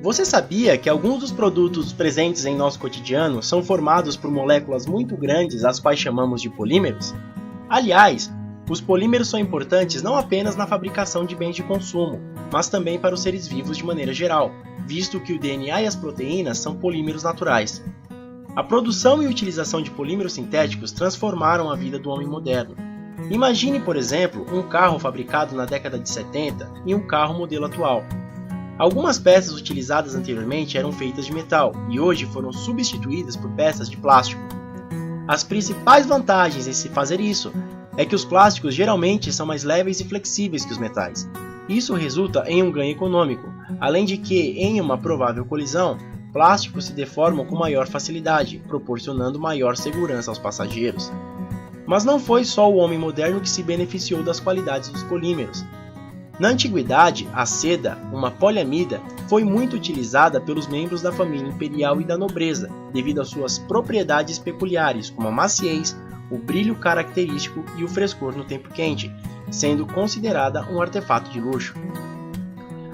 Você sabia que alguns dos produtos presentes em nosso cotidiano são formados por moléculas muito grandes, as quais chamamos de polímeros? Aliás, os polímeros são importantes não apenas na fabricação de bens de consumo, mas também para os seres vivos de maneira geral, visto que o DNA e as proteínas são polímeros naturais. A produção e utilização de polímeros sintéticos transformaram a vida do homem moderno. Imagine, por exemplo, um carro fabricado na década de 70 e um carro modelo atual. Algumas peças utilizadas anteriormente eram feitas de metal e hoje foram substituídas por peças de plástico. As principais vantagens em se fazer isso é que os plásticos geralmente são mais leves e flexíveis que os metais. Isso resulta em um ganho econômico, além de que, em uma provável colisão, plásticos se deformam com maior facilidade, proporcionando maior segurança aos passageiros. Mas não foi só o homem moderno que se beneficiou das qualidades dos polímeros. Na antiguidade, a seda, uma poliamida, foi muito utilizada pelos membros da família imperial e da nobreza, devido às suas propriedades peculiares, como a maciez, o brilho característico e o frescor no tempo quente, sendo considerada um artefato de luxo.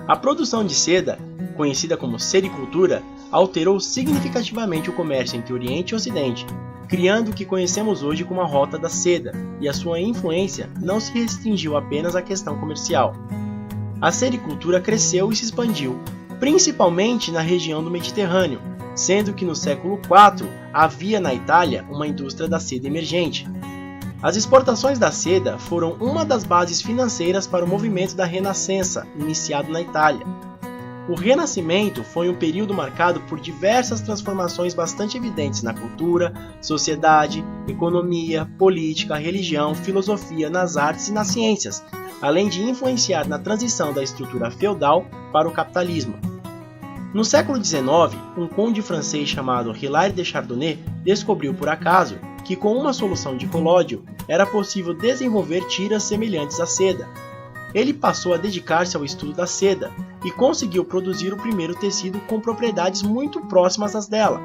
A produção de seda, conhecida como sericultura, alterou significativamente o comércio entre Oriente e Ocidente, criando o que conhecemos hoje como a Rota da Seda, e a sua influência não se restringiu apenas à questão comercial. A sericultura cresceu e se expandiu, principalmente na região do Mediterrâneo, sendo que no século IV havia na Itália uma indústria da seda emergente. As exportações da seda foram uma das bases financeiras para o movimento da Renascença, iniciado na Itália. O Renascimento foi um período marcado por diversas transformações bastante evidentes na cultura, sociedade, economia, política, religião, filosofia, nas artes e nas ciências, além de influenciar na transição da estrutura feudal para o capitalismo. No século XIX, um conde francês chamado Hilaire de Chardonnay descobriu por acaso que com uma solução de colódio era possível desenvolver tiras semelhantes à seda. Ele passou a dedicar-se ao estudo da seda e conseguiu produzir o primeiro tecido com propriedades muito próximas às dela,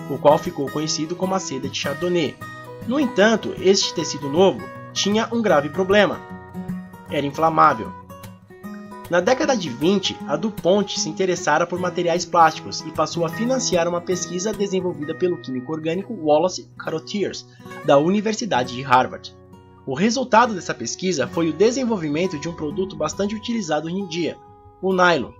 o qual ficou conhecido como a seda de Chardonnay. No entanto, este tecido novo tinha um grave problema: era inflamável. Na década de 20, a DuPont se interessara por materiais plásticos e passou a financiar uma pesquisa desenvolvida pelo químico orgânico Wallace Carothers, da Universidade de Harvard. O resultado dessa pesquisa foi o desenvolvimento de um produto bastante utilizado hoje em dia, o nylon.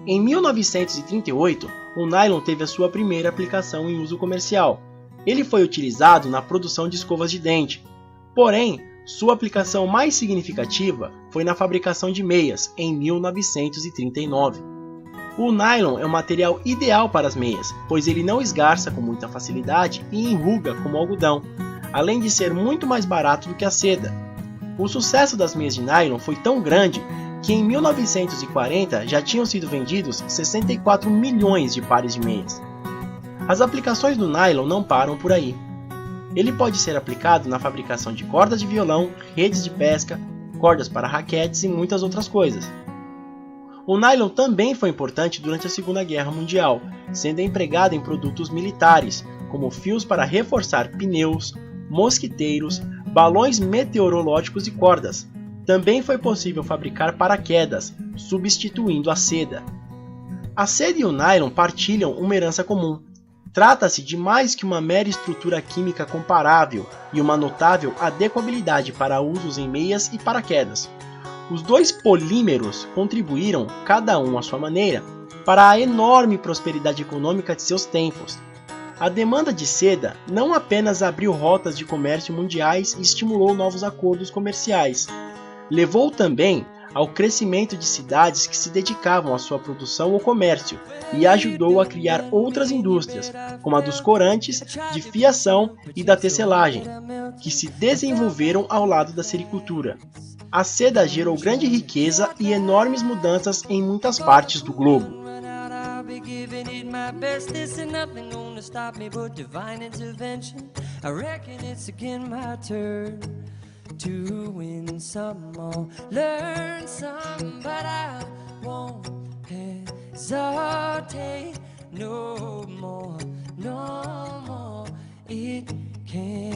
Em 1938, o nylon teve a sua primeira aplicação em uso comercial. Ele foi utilizado na produção de escovas de dente. Porém, sua aplicação mais significativa foi na fabricação de meias, em 1939. O nylon é o material ideal para as meias, pois ele não esgarça com muita facilidade e enruga como o algodão, além de ser muito mais barato do que a seda. O sucesso das meias de nylon foi tão grande que em 1940 já tinham sido vendidos 64 milhões de pares de meias. As aplicações do nylon não param por aí. Ele pode ser aplicado na fabricação de cordas de violão, redes de pesca, cordas para raquetes e muitas outras coisas. O nylon também foi importante durante a Segunda Guerra Mundial, sendo empregado em produtos militares, como fios para reforçar pneus, mosquiteiros, balões meteorológicos e cordas. Também foi possível fabricar paraquedas, substituindo a seda. A seda e o nylon partilham uma herança comum. Trata-se de mais que uma mera estrutura química comparável e uma notável adequabilidade para usos em meias e paraquedas. Os dois polímeros contribuíram, cada um à sua maneira, para a enorme prosperidade econômica de seus tempos. A demanda de seda não apenas abriu rotas de comércio mundiais e estimulou novos acordos comerciais, levou também ao crescimento de cidades que se dedicavam à sua produção ou comércio e ajudou a criar outras indústrias, como a dos corantes, de fiação e da tecelagem, que se desenvolveram ao lado da sericultura. A seda gerou grande riqueza e enormes mudanças em muitas partes do globo. To win some or learn some, but I won't hesitate no more, no more. It can't